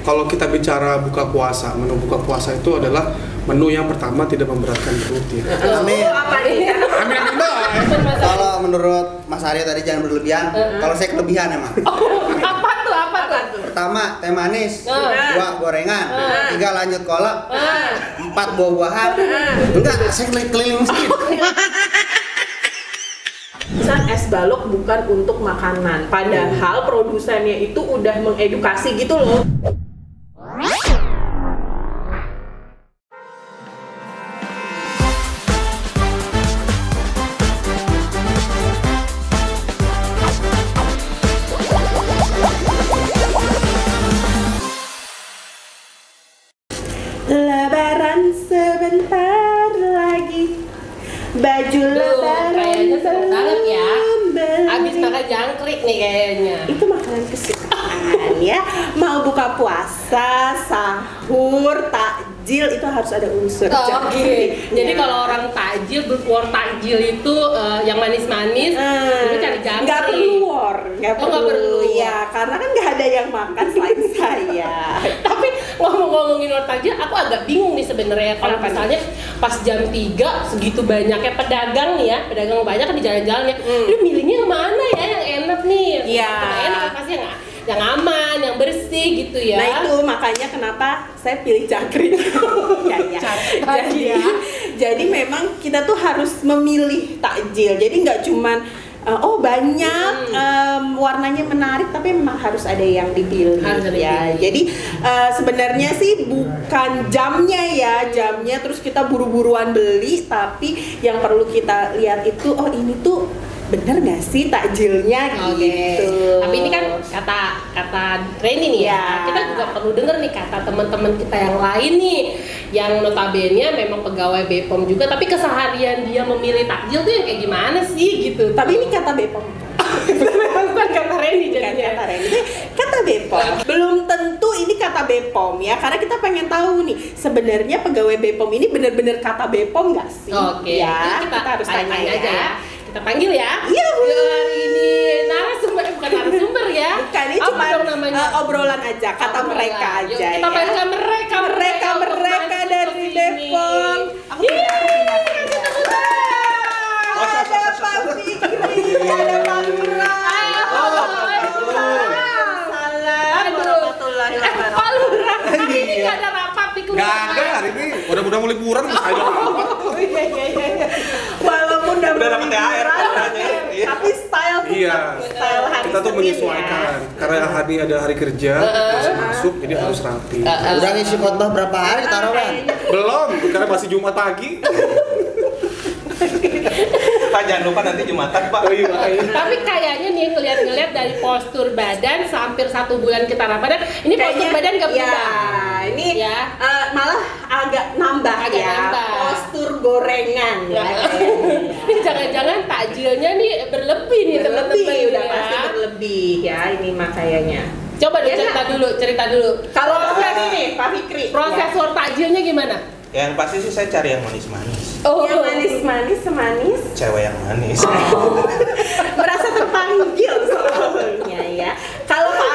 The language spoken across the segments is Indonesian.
Kalau kita bicara buka puasa, menu buka puasa itu adalah menu yang pertama tidak memberatkan perut ya. Amin. Apa nih? Amin amin bye. Kalau menurut Mas Arya tadi jangan berlebihan. Kalau saya kelebihan emang. Apa tuh? Pertama teh manis, dua gorengan, tiga lanjut kolak, empat buah-buahan. Enggak, saya keliling masjid. Misal es balok bukan untuk makanan, padahal produsennya itu udah mengedukasi gitu loh. Lebaran sebentar lagi, baju lebaran kayaknya seneng banget ya. beli. Abis makan jangkrik nih kayaknya. Itu makanan kesukaan ya. Mau buka puasa, sahur, takjil itu harus ada unsur jangkrik. Jadi kalau orang takjil, berkuar takjil itu yang manis-manis, itu cari jangkrik. Nggak perlu war, nggak perlu ya. ya, karena kan nggak ada yang makan selain saya. Tapi ngomongin luar takjil, aku agak bingung nih sebenarnya. Kalau misalnya pas jam 3 segitu banyaknya pedagang nih ya, pedagang banyak kan di jalan-jalan ya. Lu milihnya kemana ya yang enak nih? Iya. Yang enak pasti yang aman, yang bersih gitu ya. Nah itu makanya kenapa saya pilih jangkrik. Jadi memang kita tuh harus memilih takjil. Jadi nggak cuman banyak warnanya menarik, tapi memang harus ada yang dipilih ya. Jadi sebenarnya sih bukan jamnya terus kita buru-buruan beli, tapi yang perlu kita lihat itu ini tuh bener nggak sih takjilnya gitu. Tapi ini kan kata Reni nih ya. Kita juga perlu denger nih kata teman-teman kita yang lain nih, yang notabene memang pegawai BPOM juga, tapi keseharian dia memilih takjil tuh yang kayak gimana sih gitu. Tapi ini kata BPOM. Bukan kata Reni jadinya. Kata BPOM. Belum tentu ini kata BPOM ya, karena kita pengen tahu nih sebenarnya pegawai BPOM ini bener-bener kata BPOM nggak sih? Oke. Ya, kita harus tanya aja ya. Kita panggil ya. Iya, hari ini bukan narasumber ya. Bukan, ini cuma obrolan aja, kata obrolan. mereka aja. Yuk, kita panggil mereka dari BPOM. Aku ada Pak Fikri, ada Pak Lurah. Assalamualaikum warahmatullahi wabarakatuh. Pak Lurah, hari ini nggak ada rapat di kelurahan. Nggak ada hari ini, udah mau liburan masih ada apa? Iya. Walaupun udah dapat THR, tapi style hari kita tuh Senin menyesuaikan ya. karena hari ada hari kerja masuk, jadi harus rapi. Udah ngisi khotbah berapa hari taruhan? Belum, karena masih Jumat pagi. Pak jangan lupa nanti Jumatan Pak. Oh iya. Tapi kayaknya nih ngeliat dari postur badan hampir 1 bulan kita Ramadan, ini postur badan nggak berubah. Ini malah agak nambah. Postur gorengan ya. Ini jangan-jangan takjilnya nih berlebih nih teman-teman. Udah pasti berlebih ya ini makanya. Coba deh cerita dulu. Kalau proses ini Pak Fikri, proses takjilnya gimana? Yang pasti sih saya cari yang manis-manis. Yang manis-manis semanis. Cewek yang manis. Merasa terpanggil soalnya ya. Kalau Pak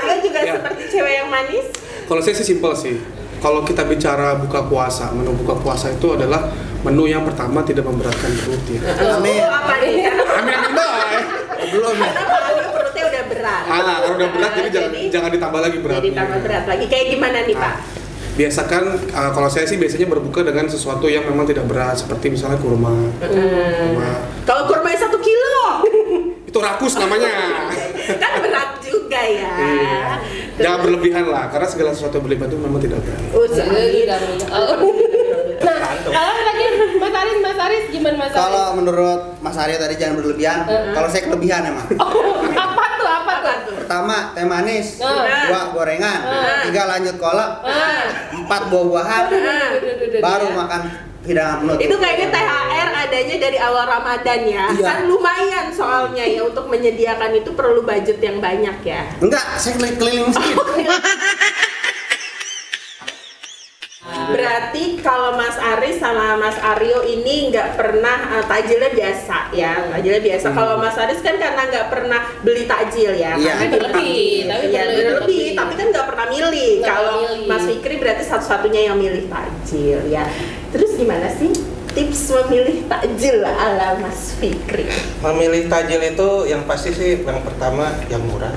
Aryo juga seperti cewek yang manis. Kalau saya sih simpel sih. Kalau kita bicara buka puasa, menu buka puasa itu adalah menu yang pertama tidak memberatkan perut ya. Amin. Apa nih? Amin amin bye. Belum. Karena Pak Aryo perutnya udah berat. Kalau udah berat jadi jangan ditambah lagi beratnya. Jadi tambah berat lagi. Kayak gimana nih Pak? Biasakan kalau saya sih biasanya berbuka dengan sesuatu yang memang tidak berat, seperti misalnya kurma. Kalau kurma 1 kilo itu rakus namanya. kan berat juga ya. Jangan berlebihan lah, karena segala sesuatu yang berlebihan itu memang tidak baik. Nah, kalau lagi Mas Aris gimana Mas Aris? Kalau menurut Mas Arya tadi jangan berlebihan. Kalau saya kelebihan emang. Apa tuh? Pertama teh manis, dua gorengan, tiga lanjut kolak, empat buah-buahan, baru makan hidangan penutup. Itu kayaknya THR adanya dari awal Ramadan ya. Iya. Kan lumayan soalnya ya untuk menyediakan itu perlu budget yang banyak ya. Enggak, saya keliling masjid. berarti kalau Mas Aris sama Mas Aryo ini nggak pernah takjilnya biasa ya, takjilnya biasa. Kalau Mas Aris kan karena nggak pernah beli takjil ya, Iya. karena berlebih, tapi kan nggak pernah milih. Kalau Mas Fikri berarti satu-satunya yang milih takjil ya. Terus gimana sih tips memilih takjil ala Mas Fikri? Memilih takjil itu yang pasti sih yang pertama yang murah.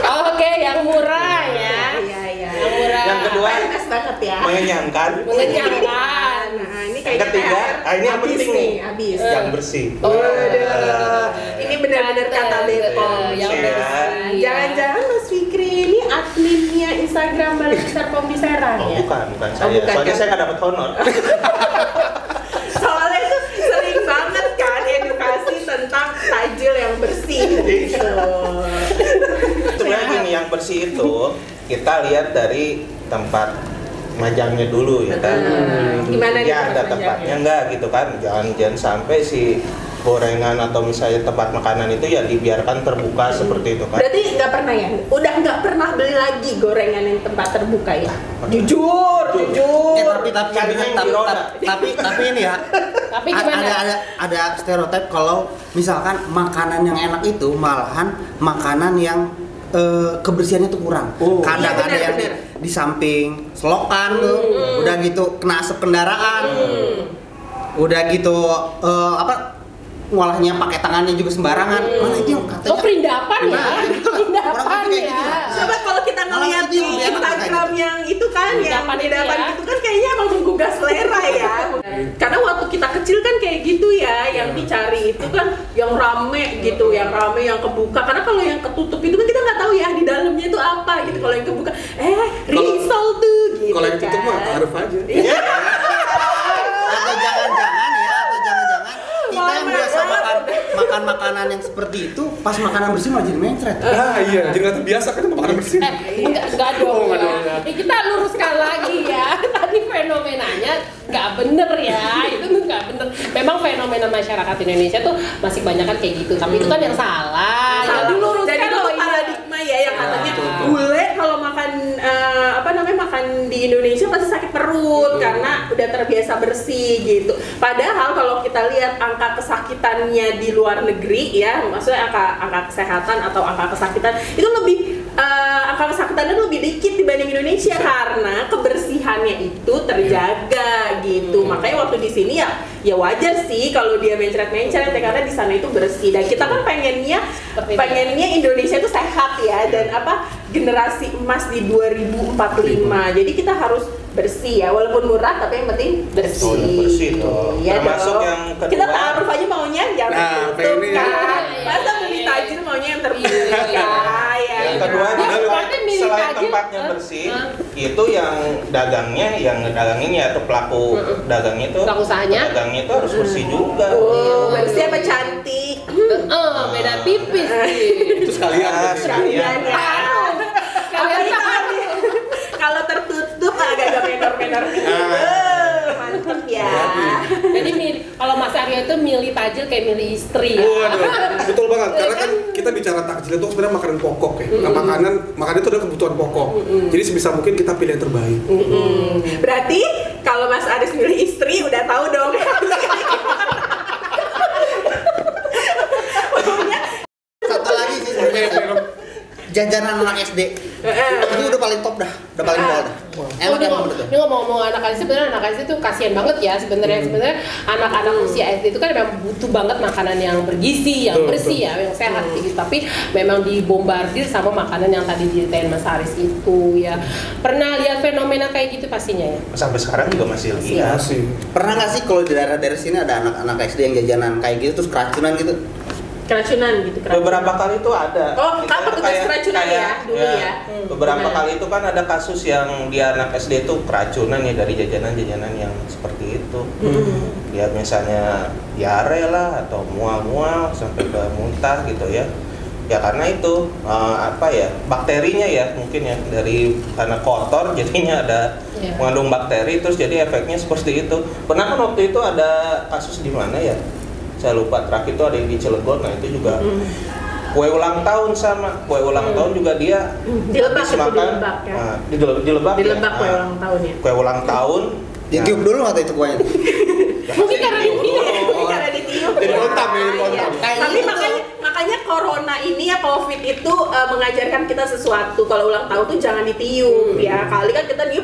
Oke, yang murah ya. Iya. Yang murah. Yang kedua, PNS banget ya. mengenyangkan. Mengenyangkan. Nah, ini Yang kayaknya ketiga, ini yang habis penting nih, nih, habis. yang bersih. Waduh, ini benar-benar kata Bepom. yang Iya. bersih. Jangan-jangan Mas Fikri ini adminnya Instagram Balai Besar Pom di Serang Oh ya? bukan saya. bukan, Soalnya kan? saya nggak dapat honor. Soalnya itu sering banget kan edukasi tentang takjil yang bersih gitu. Sebenarnya gini, yang bersih itu kita lihat dari tempat majangnya dulu ya kan. Gimana nih Ya ada tempat tempatnya enggak gitu kan. Jangan sampai si gorengan atau misalnya tempat makanan itu ya dibiarkan terbuka seperti itu kan. Berarti nggak pernah ya? Udah nggak pernah beli lagi gorengan yang tempat terbuka ya? Jujur. Tapi ini ya. Tapi gimana? Ada stereotip kalau misalkan makanan yang enak itu malahan makanan yang kebersihannya tuh kurang. Kadang Iya, ada benar, yang benar. di samping selokan tuh, udah gitu kena asap kendaraan, udah gitu ngolahnya pakai tangannya juga sembarangan. Malah itu yang katanya. Oh, perindapan ya? Perindapan Orang kayak gitu. ya? Coba kalau kita ngeliat Malah di itu yang Instagram enak, yang itu kan, yang Endapan itu endapan ya. gitu kan kayaknya emang menggugah selera ya. Karena waktu kita kecil kan kayak gitu ya, yang dicari itu kan yang rame gitu, yang rame, yang kebuka. Karena kalau yang ketutup itu kan kita nggak tahu ya di dalamnya itu apa gitu. Kalau yang kebuka, risol tuh gitu. Kalau yang tutup mah kan. taruh aja. Atau jangan-jangan kita yang biasa makan makanan yang seperti itu pas makanan bersih malah jadi mencret. Ah iya, jadi nggak terbiasa kan makanan bersih. Enggak dong enggak ya. dong, ya. Kita luruskan lagi ya. Tadi fenomenanya nggak bener ya. Itu tuh nggak bener. Memang fenomena masyarakat Indonesia tuh masih banyak kan kayak gitu. Tapi itu kan yang salah. Salah. Ya diluruskan Dan itu loh ini. paradigma ya yang katanya betul. bule kalau makan makan di Indonesia pasti sakit perut karena udah terbiasa bersih gitu. Padahal kalau kita lihat angka kesakitannya di luar negeri ya, maksudnya angka kesehatan atau angka kesakitan itu lebih angka kesakitannya lebih dikit dibanding Indonesia karena kebersihannya itu terjaga gitu. Makanya waktu di sini ya wajar sih kalau dia mencret-mencret ya, karena di sana itu bersih. Dan kita kan pengennya Indonesia itu sehat ya, dan generasi emas di 2045. Jadi kita harus bersih ya, walaupun murah tapi yang penting bersih. Oh, yang bersih tuh. Iya Termasuk dong. yang kedua. Kita taruh aja maunya yang Nah, tertutup pengen ya. kan. Iya, Masa iya, beli iya. tajil maunya yang terbuka Iya. ya. Yang kedua Nah, juga berarti milih selain tajil, tempatnya bersih, itu yang dagangnya, yang ngedagangin ya atau pelaku dagangnya itu, Pelaku usahanya. dagangnya itu harus bersih juga. Oh, bersih apa cantik? Beda tipis nih. Itu sekalian. Ah, berarti. sekalian. Kalian Apalagi kalau tertutup agak-agak menor-menor gitu. Mantep ya. Jadi kalau Mas Aryo itu milih tajil kayak milih istri ya. Waduh, betul banget. Karena kan kita bicara takjil itu sebenarnya makanan pokok ya. Nah, makanan itu adalah kebutuhan pokok. Jadi sebisa mungkin kita pilih yang terbaik. Berarti kalau Mas Aris milih istri udah tahu dong. Satu lagi sih sebenarnya jajanan anak SD itu udah paling top dah, udah paling pol dah. Enak emang betul. Ini ngomong-ngomong anak SD, sebenarnya anak SD tuh kasihan banget ya sebenarnya. Sebenarnya anak-anak usia SD itu kan memang butuh banget makanan yang bergizi, yang Betul, bersih ya, yang sehat gitu. Tapi memang dibombardir sama makanan yang tadi diceritain Mas Aris itu ya. Pernah lihat fenomena kayak gitu pastinya ya? Sampai sekarang juga masih lihat. Asik. Pernah nggak sih kalau di daerah-daerah sini ada anak-anak SD yang jajanan kayak gitu terus keracunan gitu? Keracunan gitu. Beberapa kali itu ada. Oh, Kita apa tuh tugas keracunan ya dulu ya? Beberapa Gimana? kali itu kan ada kasus yang dia anak SD itu keracunan ya dari jajanan-jajanan yang seperti itu. Dia misalnya diare lah atau mual-mual sampai ke muntah gitu ya. Ya karena itu bakterinya ya mungkin ya dari karena kotor jadinya ada mengandung bakteri terus jadi efeknya seperti itu. Pernah kan waktu itu ada kasus di mana ya? Saya lupa, terakhir itu ada yang di Cilegon, nah itu juga kue ulang tahun sama kue ulang tahun juga dia Dilebak habis itu, makan, dilebak ya. dilebak Kue ulang tahun ya. Kue ulang tahun Ditiup dulu atau itu kuenya? Mungkin karena ditiup. Mungkin karena ditiup. Jadi kontak ya, Iya. kontak. Tapi makanya corona ini ya, COVID itu mengajarkan kita sesuatu. Kalau ulang tahun tuh jangan ditiup ya. Kali kan kita niup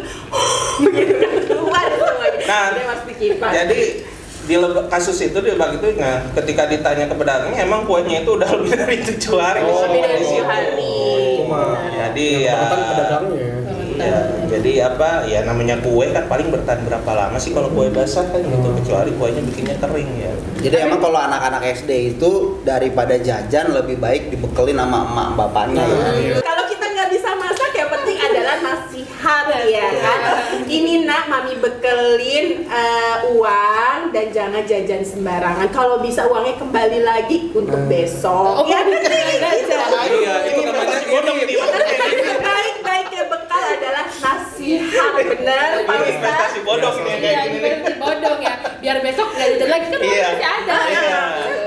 begitu kan keluar semuanya. Nah, Dia pasti kipas. jadi kasus itu dilebak itu, nah ketika ditanya ke pedagangnya emang kuenya itu udah lebih dari 7 hari. Lebih dari di 7 situ. hari. Jadi ya. pedagangnya. Ya, jadi apa ya, namanya kue kan paling bertahan berapa lama sih kalau kue basah kan gitu, kecuali kuenya bikinnya kering ya. Jadi emang kalau anak-anak SD itu daripada jajan lebih baik dibekelin sama emak bapaknya ya. Kalau kita nggak bisa masak, yang penting adalah nasihat ya kan. Ini nak, mami bekelin uang dan jangan jajan sembarangan. Kalau bisa uangnya kembali lagi untuk besok. Ya penting gitu. Iya, itu namanya Baik-baiknya bekal adalah nasihat, benar Pak Ustadz. Investasi bodong nih kayak Iya, gini. investasi bodong ya. Biar besok nggak jajan lagi kan Iya. masih ada. Iya.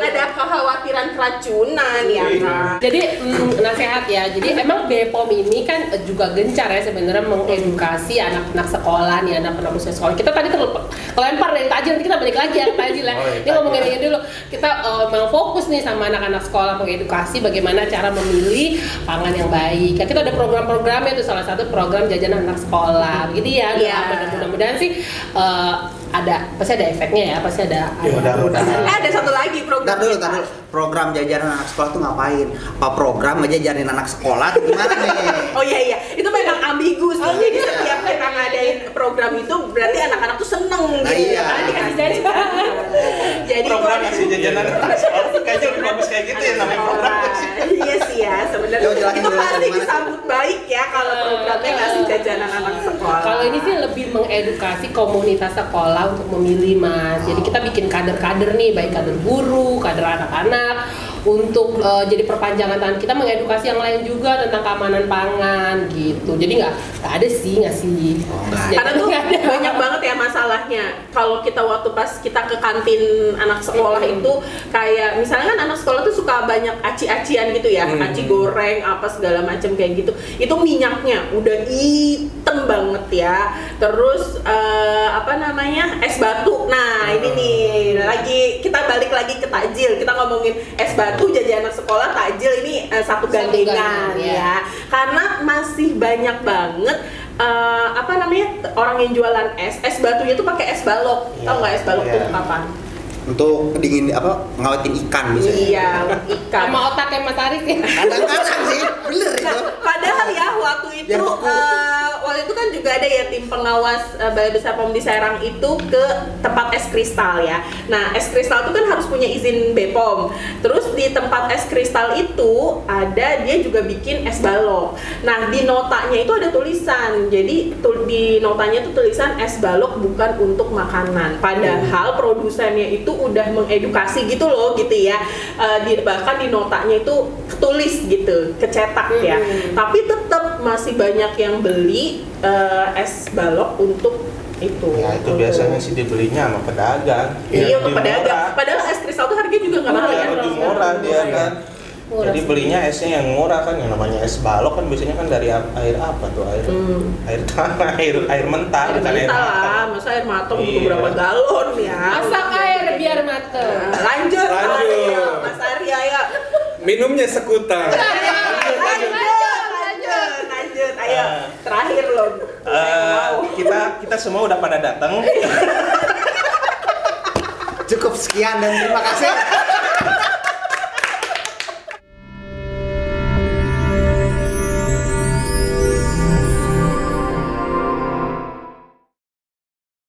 Ada kekhawatiran keracunan ya kan. Jadi nasihat ya. Jadi emang BPOM ini kan juga gencar ya sebenarnya mengedukasi anak-anak sekolah nih, anak-anak usia sekolah. Kita tadi kelempar dari tajil, nanti kita balik lagi ya ke tajil ya. Ini ngomongin ini dulu. Kita memang fokus nih sama anak-anak sekolah mengedukasi bagaimana cara memilih pangan yang baik. Ya, kita ada program-programnya itu, salah satu program jajanan anak sekolah. Begitu ya. Iya. Mudah-mudahan sih pasti ada efeknya ya, pasti ada. Mudah-mudahan. Ada satu lagi program. Ntar dulu. Program jajanan anak sekolah tuh ngapain? Apa program aja jajanin anak sekolah tuh gimana nih? Oh iya, itu memang ambigu sih. Jadi setiap kita ngadain program itu berarti anak-anak tuh seneng Nah, gitu iya. karena dikasih jajan. Jadi Program ngasih jajanan anak sekolah tuh kayaknya lebih bagus kayak gitu ya namanya program. Iya sih ya, sebenarnya Yo, jelasin itu dulu pasti gimana sih? disambut baik ya kalau programnya ngasih jajanan anak sekolah. Kalau ini sih lebih mengedukasi komunitas sekolah untuk memilih Mas. Jadi kita bikin kader-kader nih, baik kader guru, kader anak-anak, untuk jadi perpanjangan tangan kita mengedukasi yang lain juga tentang keamanan pangan gitu. Jadi nggak ada sih ngasih. Karena tuh banyak banget ya masalahnya. Kalau kita waktu pas kita ke kantin anak sekolah itu kayak misalnya kan anak sekolah tuh suka banyak aci-acian gitu ya, aci goreng apa segala macam kayak gitu. Itu minyaknya udah hitam banget ya. Terus es batu. Nah ini nih lagi kita balik lagi ke takjil. Kita ngomongin es batu, jajanan sekolah, takjil ini satu gandengan ya. Karena masih banyak banget orang yang jualan es batunya tuh pakai es balok. Tahu nggak es balok tuh apa? Untuk dingin ngawetin ikan misalnya. Iya, ikan. Sama otaknya Mas Aris ya. Kadang-kadang sih, bener itu. Nah, padahal ya waktu itu kan juga ada ya tim pengawas Balai Besar POM di Serang itu ke tempat es kristal ya. Nah, es kristal itu kan harus punya izin BPOM. Terus di tempat es kristal itu dia juga bikin es balok. Nah, di notanya itu ada tulisan. Jadi di notanya itu tulisan es balok bukan untuk makanan. Padahal produsennya itu udah mengedukasi gitu loh gitu ya. Bahkan di notanya itu tulis gitu, kecetak ya. Tapi tetap masih banyak yang beli es balok untuk itu. Ya itu biasanya sih dibelinya sama pedagang. Iya, untuk pedagang. Padahal es kristal tuh harganya juga nggak mahal ya. Lebih murah dia kan. Jadi belinya esnya yang murah kan, yang namanya es balok kan biasanya kan dari air apa tuh, air tanah, air mentah, bukan air Mentah matang. lah, masa air matang butuh Iya. berapa galon ya. Masak air biar mateng. Lanjut. Lanjut. Ayo, Mas Arya ya. Minumnya sekutan. Lanjut. Ayo, terakhir loh. Kita semua udah pada datang. Cukup sekian dan terima kasih.